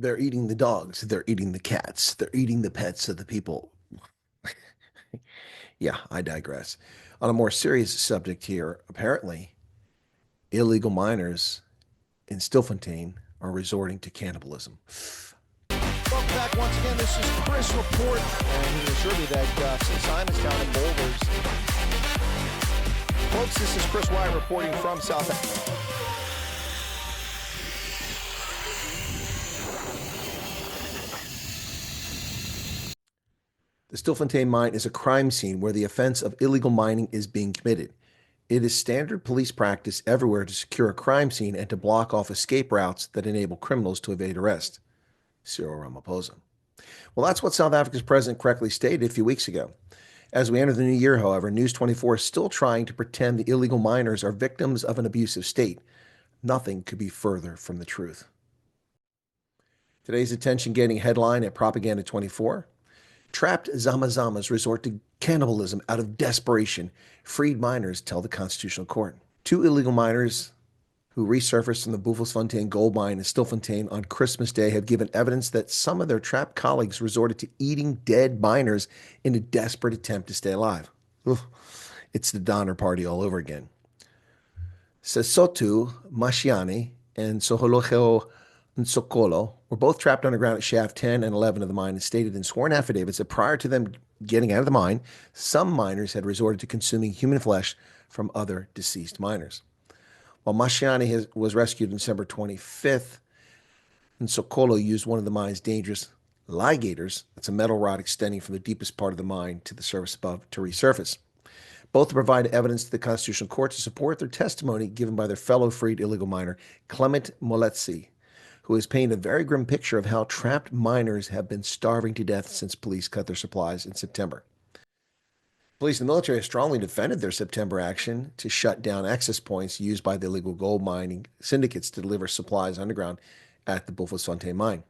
They're eating the dogs. They're eating the cats. They're eating the pets of the people. Yeah, I digress. On a more serious subject here, apparently, illegal miners in Stilfontein are resorting to cannibalism. Welcome back once again. This is Chris Report, and he assured me that St. Simon's down in Boulders. Folks, this is Chris Wyatt reporting from South Africa. The Stilfontein mine is a crime scene where the offense of illegal mining is being committed. It is standard police practice everywhere to secure a crime scene and to block off escape routes that enable criminals to evade arrest. Cyril Ramaphosa. Well, that's what South Africa's president correctly stated a few weeks ago. As we enter the new year, however, News 24 is still trying to pretend the illegal miners are victims of an abusive state. Nothing could be further from the truth. Today's attention-getting headline at Propaganda 24. Trapped Zamazamas resort to cannibalism out of desperation. Freed miners tell the Constitutional Court. Two illegal miners who resurfaced from the Buffelsfontein gold mine in Stilfontein on Christmas Day have given evidence that some of their trapped colleagues resorted to eating dead miners in a desperate attempt to stay alive. Oof, it's the Donner Party all over again. Sesotho Mashiane and Sohologo Nsokolo were both trapped underground at shaft 10 and 11 of the mine and stated in sworn affidavits that prior to them getting out of the mine, some miners had resorted to consuming human flesh from other deceased miners. While Mashiane was rescued on December 25th, Nsokolo used one of the mine's dangerous ligators, that's a metal rod extending from the deepest part of the mine to the surface above, to resurface. Both provided evidence to the Constitutional Court to support their testimony given by their fellow freed illegal miner, Clement Moletsi, who has painted a very grim picture of how trapped miners have been starving to death since police cut their supplies in September. Police and the military have strongly defended their September action to shut down access points used by the illegal gold mining syndicates to deliver supplies underground at the Buffelsfontein mine,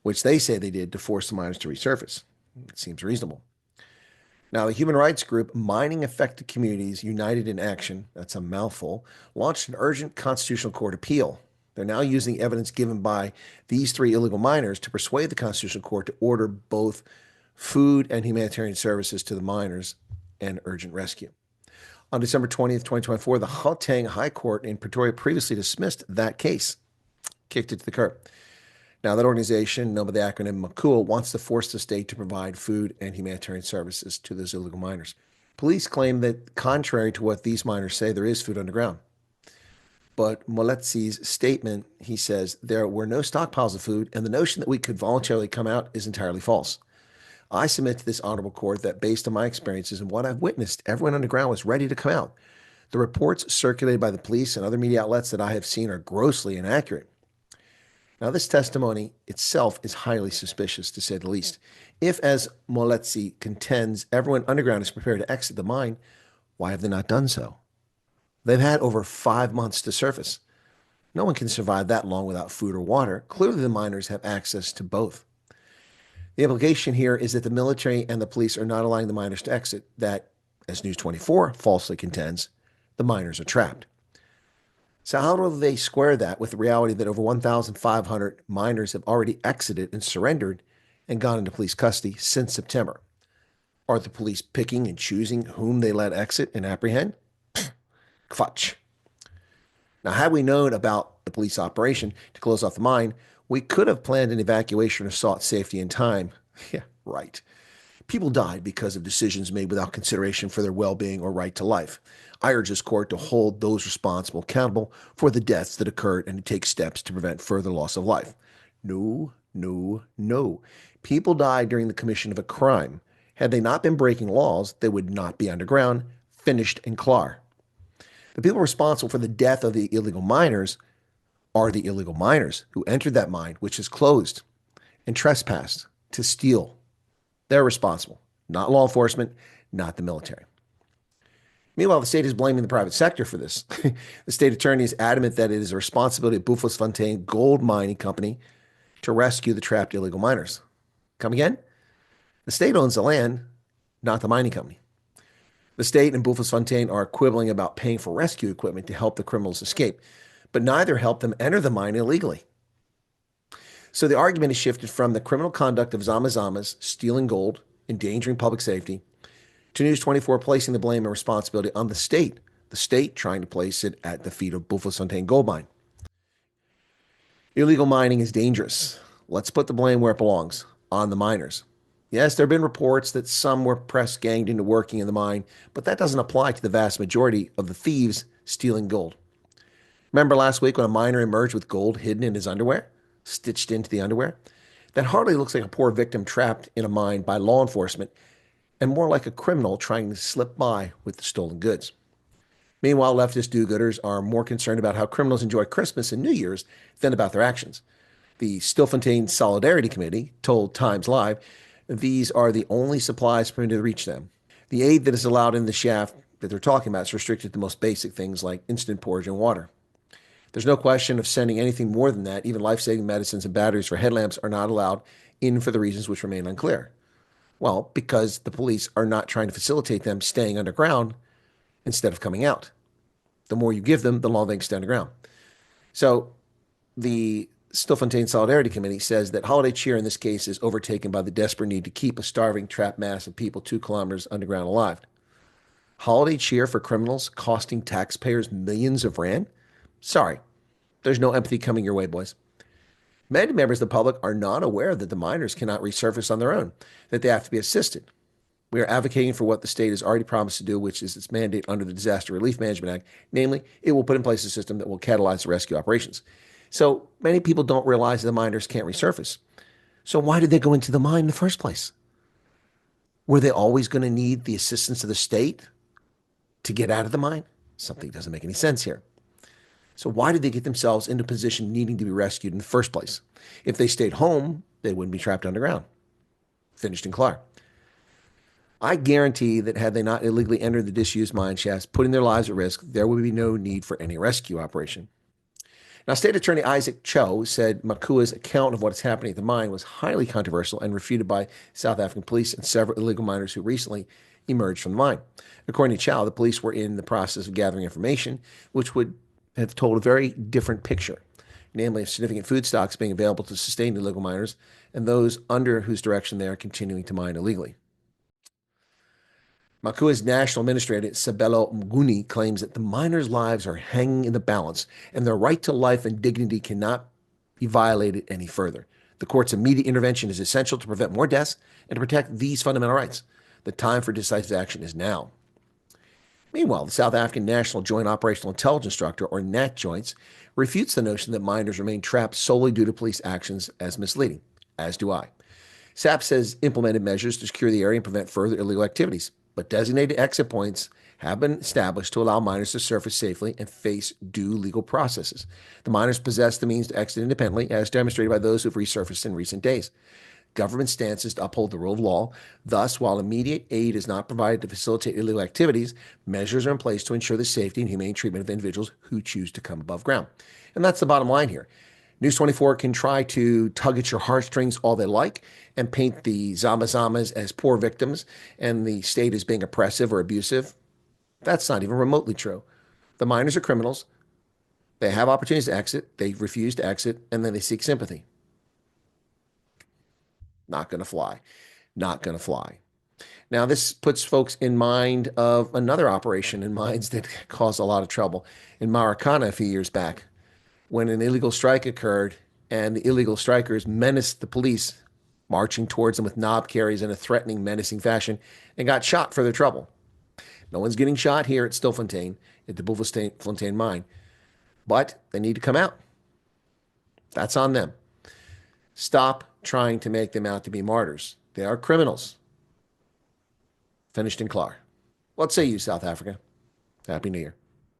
which they say they did to force the miners to resurface. It seems reasonable. Now, the human rights group Mining Affected Communities United in Action, that's a mouthful, launched an urgent Constitutional Court appeal. They're now using evidence given by these three illegal miners to persuade the Constitutional Court to order both food and humanitarian services to the miners and urgent rescue. On December 20th, 2024, the Gauteng High Court in Pretoria previously dismissed that case, kicked it to the curb. Now, that organization, known by the acronym MACUA, wants to force the state to provide food and humanitarian services to those illegal miners. Police claim that, contrary to what these miners say, there is food underground. But Moletsi's statement, he says, there were no stockpiles of food, and the notion that we could voluntarily come out is entirely false. I submit to this honorable court that based on my experiences and what I've witnessed, everyone underground was ready to come out. The reports circulated by the police and other media outlets that I have seen are grossly inaccurate. Now, this testimony itself is highly suspicious, to say the least. If, as Moletsi contends, everyone underground is prepared to exit the mine, why have they not done so? They've had over 5 months to surface. No one can survive that long without food or water. Clearly, the miners have access to both. The implication here is that the military and the police are not allowing the miners to exit, that, as News 24 falsely contends, the miners are trapped. So how do they square that with the reality that over 1,500 miners have already exited and surrendered and gone into police custody since September? Are the police picking and choosing whom they let exit and apprehend? Quatsch. Now, had we known about the police operation to close off the mine, we could have planned an evacuation or sought safety in time. Yeah, right. People died because of decisions made without consideration for their well-being or right to life. I urge this court to hold those responsible accountable for the deaths that occurred and to take steps to prevent further loss of life. No, no, no. People died during the commission of a crime. Had they not been breaking laws, they would not be underground, finished and clar. The people responsible for the death of the illegal miners are the illegal miners who entered that mine, which is closed, and trespassed to steal. They're responsible, not law enforcement, not the military. Meanwhile, the state is blaming the private sector for this. The state attorney is adamant that it is a responsibility of Buffelsfontein Gold Mining Company to rescue the trapped illegal miners. Come again? The state owns the land, not the mining company. The state and Buffelsfontein are quibbling about paying for rescue equipment to help the criminals escape, but neither helped them enter the mine illegally. So the argument has shifted from the criminal conduct of Zamazamas stealing gold, endangering public safety, to News 24 placing the blame and responsibility on the state trying to place it at the feet of Stilfontein gold mine. Illegal mining is dangerous. Let's put the blame where it belongs, on the miners. Yes, there have been reports that some were press ganged into working in the mine, but that doesn't apply to the vast majority of the thieves stealing gold. Remember last week when a miner emerged with gold hidden in his underwear, stitched into the underwear? That hardly looks like a poor victim trapped in a mine by law enforcement, and more like a criminal trying to slip by with the stolen goods. Meanwhile, leftist do-gooders are more concerned about how criminals enjoy Christmas and New Year's than about their actions. The Stilfontein Solidarity Committee told Times Live these are the only supplies permitted to reach them. The aid that is allowed in the shaft that they're talking about is restricted to the most basic things like instant porridge and water. There's no question of sending anything more than that. Even life-saving medicines and batteries for headlamps are not allowed in for the reasons which remain unclear. Well, because the police are not trying to facilitate them staying underground instead of coming out. The more you give them, the longer they can stay underground. So the Stilfontein Solidarity Committee says that holiday cheer in this case is overtaken by the desperate need to keep a starving, trapped mass of people 2 kilometers underground alive. Holiday cheer for criminals costing taxpayers millions of rand? Sorry, there's no empathy coming your way, boys. Many members of the public are not aware that the miners cannot resurface on their own, that they have to be assisted. We are advocating for what the state has already promised to do, which is its mandate under the Disaster Relief Management Act. Namely, it will put in place a system that will catalyze the rescue operations. So many people don't realize the miners can't resurface. So why did they go into the mine in the first place? Were they always going to need the assistance of the state to get out of the mine? Something doesn't make any sense here. So why did they get themselves into a position needing to be rescued in the first place? If they stayed home, they wouldn't be trapped underground. Finished and clear. I guarantee that had they not illegally entered the disused mine shafts, putting their lives at risk, there would be no need for any rescue operation. Now, State Attorney Isaac Cho said Makua's account of what is happening at the mine was highly controversial and refuted by South African police and several illegal miners who recently emerged from the mine. According to Cho, the police were in the process of gathering information, which would have told a very different picture, namely of significant food stocks being available to sustain illegal miners and those under whose direction they are continuing to mine illegally. Makua's national administrator, Sabelo Mguni, claims that the miners' lives are hanging in the balance and their right to life and dignity cannot be violated any further. The court's immediate intervention is essential to prevent more deaths and to protect these fundamental rights. The time for decisive action is now. Meanwhile, the South African National Joint Operational Intelligence Structure, or NATJOINTS, refutes the notion that miners remain trapped solely due to police actions as misleading, as do I. SAP says implemented measures to secure the area and prevent further illegal activities, but designated exit points have been established to allow miners to surface safely and face due legal processes. The miners possess the means to exit independently, as demonstrated by those who've resurfaced in recent days. Government stance is to uphold the rule of law. Thus, while immediate aid is not provided to facilitate illegal activities, measures are in place to ensure the safety and humane treatment of individuals who choose to come above ground. And that's the bottom line here. News 24 can try to tug at your heartstrings all they like and paint the Zamazamas as poor victims and the state as being oppressive or abusive. That's not even remotely true. The miners are criminals. They have opportunities to exit. They refuse to exit, and then they seek sympathy. Not going to fly. Not going to fly. Now, this puts folks in mind of another operation in mines that caused a lot of trouble in Maracana a few years back, when an illegal strike occurred and the illegal strikers menaced the police, marching towards them with knob carries in a threatening, menacing fashion, and got shot for their trouble. No one's getting shot here at Stilfontein, at the Stilfontein mine, but they need to come out. That's on them. Stop trying to make them out to be martyrs. They are criminals. Finished and clear. What say you, South Africa? Happy New Year.